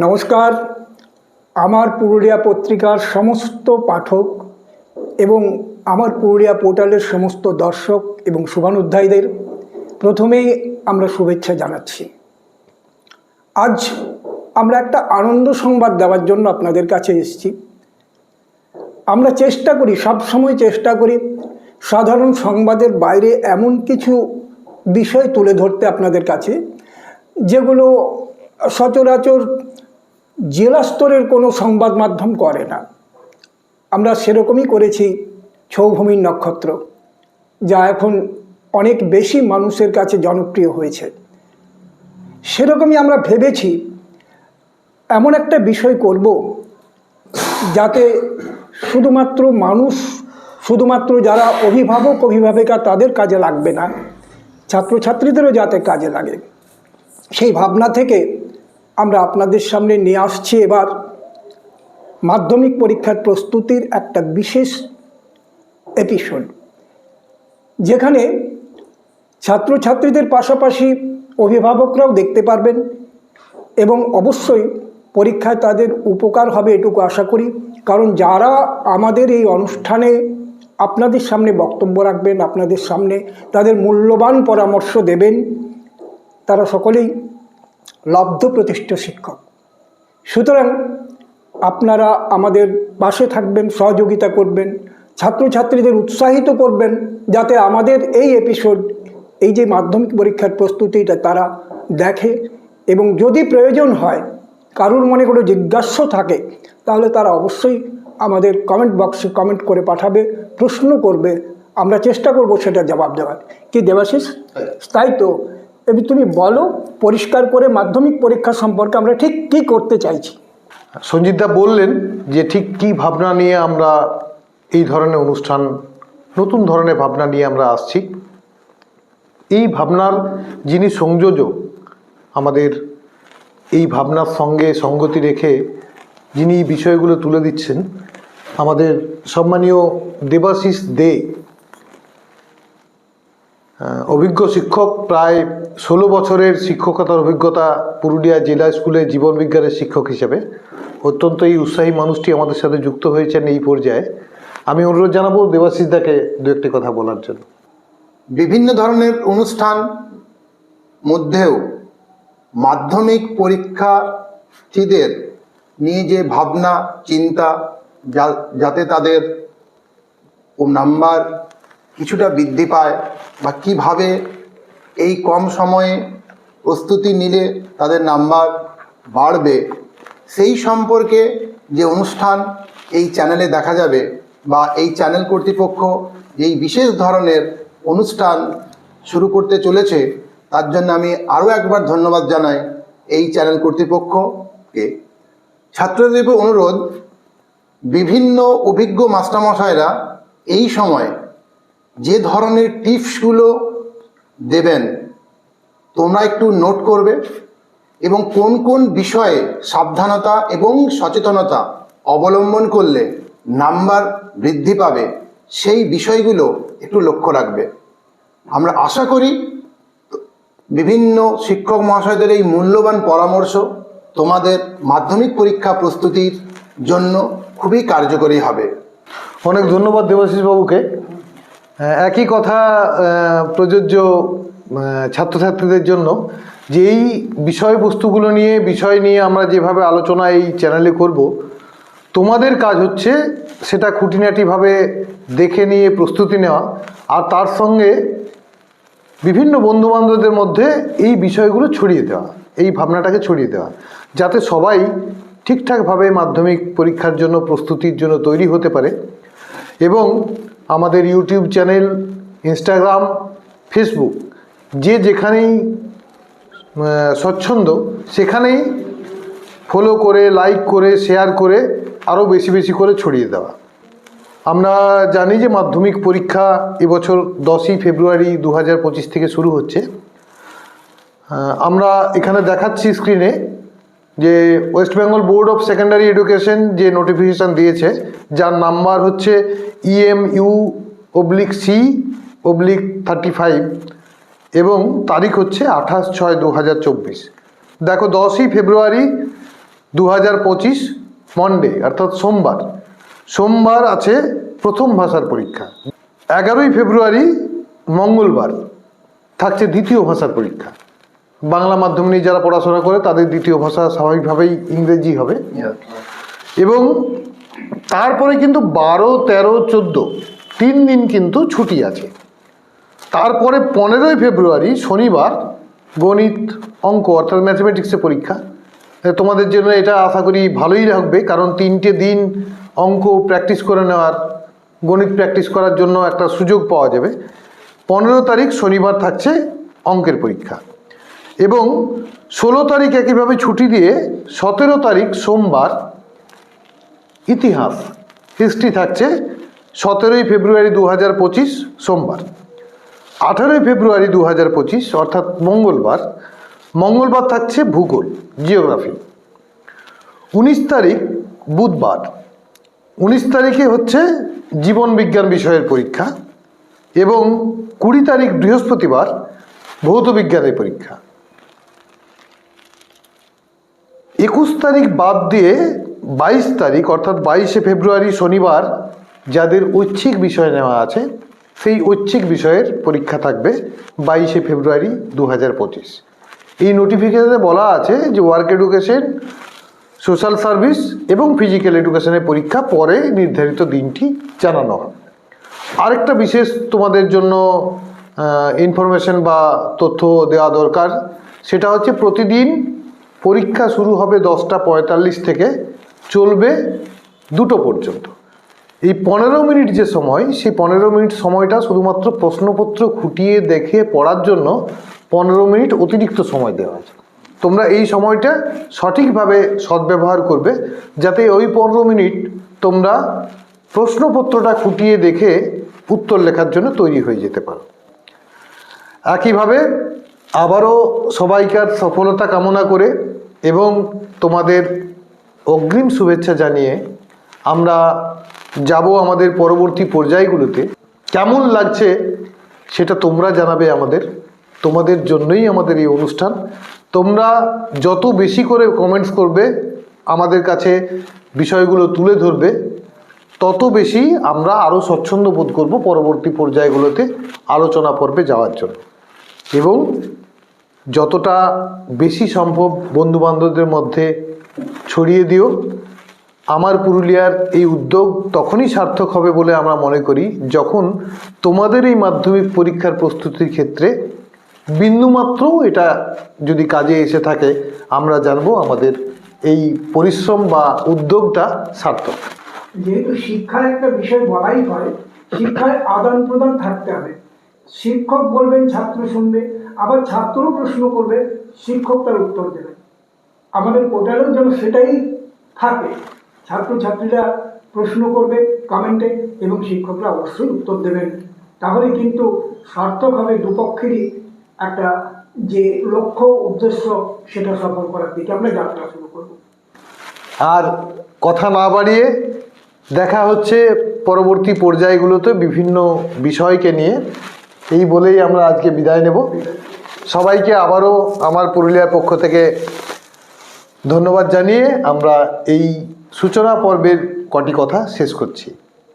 নমস্কার। আমার পুরুলিয়া পত্রিকার সমস্ত পাঠক এবং আমার পুরুলিয়া পোর্টালের সমস্ত দর্শক এবং শুভানুধ্যায়ীদের প্রথমেই আমরা শুভেচ্ছা জানাচ্ছি। আজ আমরা একটা আনন্দ সংবাদ দেওয়ার জন্য আপনাদের কাছে এসেছি। আমরা চেষ্টা করি, সবসময় চেষ্টা করি সাধারণ সংবাদের বাইরে এমন কিছু বিষয় তুলে ধরতে আপনাদের কাছে, যেগুলো সচরাচর জেলা স্তরের কোনো সংবাদ মাধ্যম করে না। আমরা সেরকমই করেছি ছৌভূমির নক্ষত্র, যা এখন অনেক বেশি মানুষের কাছে জনপ্রিয় হয়েছে। সেরকমই আমরা ভেবেছি এমন একটা বিষয় করব যাতে শুধুমাত্র যারা অভিভাবিকা তাদের কাজে লাগবে না, ছাত্রছাত্রীদেরও যাতে কাজে লাগে, সেই ভাবনা থেকে আমরা আপনাদের সামনে নিয়ে আসছি এবার মাধ্যমিক পরীক্ষার প্রস্তুতির একটা বিশেষ এপিসোড, যেখানে ছাত্রছাত্রীদের পাশাপাশি অভিভাবকরাও দেখতে পারবেন এবং অবশ্যই পরীক্ষায় তাদের উপকার হবে এটুকু আশা করি। কারণ যারা আমাদের এই অনুষ্ঠানে আপনাদের সামনে বক্তব্য রাখবেন, আপনাদের সামনে তাদের মূল্যবান পরামর্শ দেবেন, তারা সকলেই লব্ধ প্রতিষ্ঠিত শিক্ষক। সুতরাং আপনারা আমাদের পাশে থাকবেন, সহযোগিতা করবেন, ছাত্রছাত্রীদের উৎসাহিত করবেন যাতে আমাদের এই এপিসোড, এই যে মাধ্যমিক পরীক্ষার প্রস্তুতিটা তারা দেখে, এবং যদি প্রয়োজন হয় কারুর মনে কোনো জিজ্ঞাসা থাকে তাহলে তারা অবশ্যই আমাদের কমেন্ট বক্সে কমেন্ট করে পাঠাবে, প্রশ্ন করবে, আমরা চেষ্টা করব সেটা জবাব দেওয়ার। কি দেবাশিস, তাই তো? এবার তুমি বলো পরিষ্কার করে মাধ্যমিক পরীক্ষা সম্পর্কে আমরা ঠিক কী করতে চাইছি। সঞ্জিতদা বললেন যে ঠিক কী ভাবনা নিয়ে আমরা এই ধরনের অনুষ্ঠান, নতুন ধরনের ভাবনা নিয়ে আমরা আসছি। এই ভাবনার যিনি সংযোজক, আমাদের এই ভাবনার সঙ্গে সঙ্গতি রেখে যিনি বিষয়গুলো তুলে দিচ্ছেন, আমাদের সম্মানীয় দেবাশিস দে, অভিজ্ঞ শিক্ষক, প্রায় 16 বছরের শিক্ষকতার অভিজ্ঞতা পুরুলিয়া জেলা স্কুলে জীবন বিজ্ঞানের শিক্ষক হিসেবে। অত্যন্ত এই উৎসাহী মানুষটি আমাদের সাথে যুক্ত হয়েছেন এই পর্যায়ে। আমি অনুরোধ জানাবো দেবাশিস দাকে দু একটি কথা বলার জন্য। বিভিন্ন ধরনের অনুষ্ঠান মধ্যেও মাধ্যমিক পরীক্ষার্থীদের নিয়ে যে ভাবনা চিন্তা, যাতে তাদের নাম্বার কিছুটা বৃদ্ধি পায় বা কিভাবে এই কম সময়ে প্রস্তুতি নিলে তাদের নাম্বার বাড়বে, সেই সম্পর্কে যে অনুষ্ঠান এই চ্যানেলে দেখা যাবে বা এই চ্যানেল কর্তৃপক্ষ এই বিশেষ ধরনের অনুষ্ঠান শুরু করতে চলেছে, তার জন্য আমি আরও একবার ধন্যবাদ জানাই এই চ্যানেল কর্তৃপক্ষকে। ছাত্রদের অনুরোধ, বিভিন্ন অভিজ্ঞ মাস্টারমশাইরা এই সময় যে ধরনের টিপসগুলো দেবেন তোমরা একটু নোট করবে এবং কোন কোন বিষয়ে সাবধানতা এবং সচেতনতা অবলম্বন করলে নাম্বার বৃদ্ধি পাবে সেই বিষয়গুলো একটু লক্ষ্য রাখবে। আমরা আশা করি বিভিন্ন শিক্ষক মহাশয়দের এই মূল্যবান পরামর্শ তোমাদের মাধ্যমিক পরীক্ষা প্রস্তুতির জন্য খুবই কার্যকরী হবে। অনেক ধন্যবাদ দেবাশিস বাবুকে। একই কথা প্রযোজ্য ছাত্রছাত্রীদের জন্য, যে এই বিষয়বস্তুগুলো নিয়ে আমরা যেভাবে আলোচনা এই চ্যানেলে করব, তোমাদের কাজ হচ্ছে সেটা খুঁটিনাটিভাবে দেখে নিয়ে প্রস্তুতি নেওয়া, আর তার সঙ্গে বিভিন্ন বন্ধুবান্ধবদের মধ্যে এই বিষয়গুলো ছড়িয়ে দেওয়া, এই ভাবনাটাকে ছড়িয়ে দেওয়া, যাতে সবাই ঠিকঠাকভাবে মাধ্যমিক পরীক্ষার জন্য প্রস্তুতির জন্য তৈরি হতে পারে। এবং আমাদের ইউটিউব চ্যানেল, ইনস্টাগ্রাম, ফেসবুক, যে যেখানেই স্বচ্ছন্দ সেখানেই ফলো করে, লাইক করে, শেয়ার করে আরও বেশি বেশি করে ছড়িয়ে দেওয়া। আমরা জানি যে মাধ্যমিক পরীক্ষা এবছর 10ই ফেব্রুয়ারি 2025 থেকে শুরু হচ্ছে। আমরা এখানে দেখাচ্ছি স্ক্রিনে যে West Bengal board of secondary education যে নোটিফিকেশান দিয়েছে, যার নাম্বার হচ্ছে EMU/C/35 এবং তারিখ হচ্ছে 28/6/2024। দেখো 10ই ফেব্রুয়ারি 2025 মন্ডে অর্থাৎ সোমবার আছে প্রথম ভাষার পরীক্ষা। 11ই ফেব্রুয়ারি মঙ্গলবার থাকছে দ্বিতীয় ভাষার পরীক্ষা। বাংলা মাধ্যম নিয়ে যারা পড়াশোনা করে তাদের দ্বিতীয় ভাষা স্বাভাবিকভাবেই ইংরেজি হবে। এবং তারপরে কিন্তু 12, 13, 14 3 দিন কিন্তু ছুটি আছে। তারপরে 15ই ফেব্রুয়ারি শনিবার গণিত অঙ্ক অর্থাৎ ম্যাথমেটিক্সের পরীক্ষা। তোমাদের জন্য এটা আশা করি ভালোই লাগবে, কারণ 3টে দিন অঙ্ক প্র্যাকটিস করে নেওয়ার, গণিত প্র্যাকটিস করার জন্য একটা সুযোগ পাওয়া যাবে। 15 তারিখ শনিবার থাকছে অঙ্কের পরীক্ষা এবং 16 তারিখ একইভাবে ছুটি দিয়ে 17 তারিখ সোমবার ইতিহাস হিস্ট্রি থাকছে 17ই ফেব্রুয়ারি 2025 সোমবার। 18ই ফেব্রুয়ারি 2025 অর্থাৎ মঙ্গলবার থাকছে ভূগোল জিওগ্রাফি। 19 তারিখ বুধবার, 19 তারিখে হচ্ছে জীবন বিজ্ঞান বিষয়ের পরীক্ষা এবং 20 তারিখ বৃহস্পতিবার ভৌত বিজ্ঞানের পরীক্ষা। 21 তারিখ বাদ দিয়ে 22 তারিখ অর্থাৎ 22শে ফেব্রুয়ারি শনিবার যাদের ঐচ্ছিক বিষয় নেওয়া আছে সেই ঐচ্ছিক বিষয়ের পরীক্ষা থাকবে 22শে ফেব্রুয়ারি 2025। এই নোটিফিকেশনে বলা আছে যে ওয়ার্ক এডুকেশন, সোশ্যাল সার্ভিস এবং ফিজিক্যাল এডুকেশনের পরীক্ষা পরে নির্ধারিত দিনটি জানানো হবে। আরেকটা বিশেষ তোমাদের জন্য ইনফরমেশন বা তথ্য দেওয়া দরকার, সেটা হচ্ছে প্রতিদিন পরীক্ষা শুরু হবে 10টা 45 থেকে, চলবে 2টো পর্যন্ত। এই 15 মিনিট যে সময়, সেই 15 মিনিট সময়টা শুধুমাত্র প্রশ্নপত্র খুঁটিয়ে দেখে পড়ার জন্য 15 মিনিট অতিরিক্ত সময় দেওয়া আছে। তোমরা এই সময়টা সঠিকভাবে সদ্ব্যবহার করবে যাতে ওই 15 মিনিট তোমরা প্রশ্নপত্রটা খুঁটিয়ে দেখে উত্তর লেখার জন্য তৈরি হয়ে যেতে পারো। একইভাবে আবারও সবাইকার সফলতা কামনা করে এবং তোমাদের অগ্রিম শুভেচ্ছা জানিয়ে আমরা যাব আমাদের পরবর্তী পর্যায়গুলোতে। কেমন লাগছে সেটা তোমরা জানাবে আমাদের, তোমাদের জন্যই আমাদের এই অনুষ্ঠান। তোমরা যত বেশি করে কমেন্টস করবে, আমাদের কাছে বিষয়গুলো তুলে ধরবে, তত বেশি আমরা আরও স্বচ্ছন্দ বোধ করব পরবর্তী পর্যায়গুলোতে আলোচনা পর্বে যাওয়ার জন্য। এবং যতটা বেশি সম্ভব বন্ধুবান্ধবদের মধ্যে ছড়িয়ে দিও। আমার পুরুলিয়ার এই উদ্যোগ তখনই সার্থক হবে বলে আমরা মনে করি যখন তোমাদের এই মাধ্যমিক পরীক্ষার প্রস্তুতির ক্ষেত্রে বিন্দুমাত্র এটা যদি কাজে এসে থাকে, আমরা জানবো আমাদের এই পরিশ্রম বা উদ্যোগটা সার্থক। যেহেতু শিক্ষার একটা বিষয় বলাই হয়, শিক্ষায় আদান প্রদান থাকতে হবে। শিক্ষক বলবেন, ছাত্র শুনবে, আবার ছাত্রও প্রশ্ন করবে, শিক্ষক তার উত্তর দেবে। আমাদের পোর্টালেও যেন সেটাই থাকে, ছাত্রছাত্রীরা প্রশ্ন করবে কমেন্টে এবং শিক্ষকরা অবশ্যই উত্তর দেবেন। তাহলে কিন্তু সার্থক হবে দুপক্ষেরই একটা যে লক্ষ্য উদ্দেশ্য সেটা সফল করার দিকে আমরা যাত্রা শুরু করব। আর কথা না বাড়িয়ে দেখা হচ্ছে পরবর্তী পর্যায়গুলোতে বিভিন্ন বিষয়কে নিয়ে। এই বলেই আমরা আজকে বিদায় নেব। সবাইকে আবারও আমার পুরুলিয়ার পক্ষ থেকে ধন্যবাদ জানিয়ে আমরা এই সূচনা পর্বের কটি কথা শেষ করছি।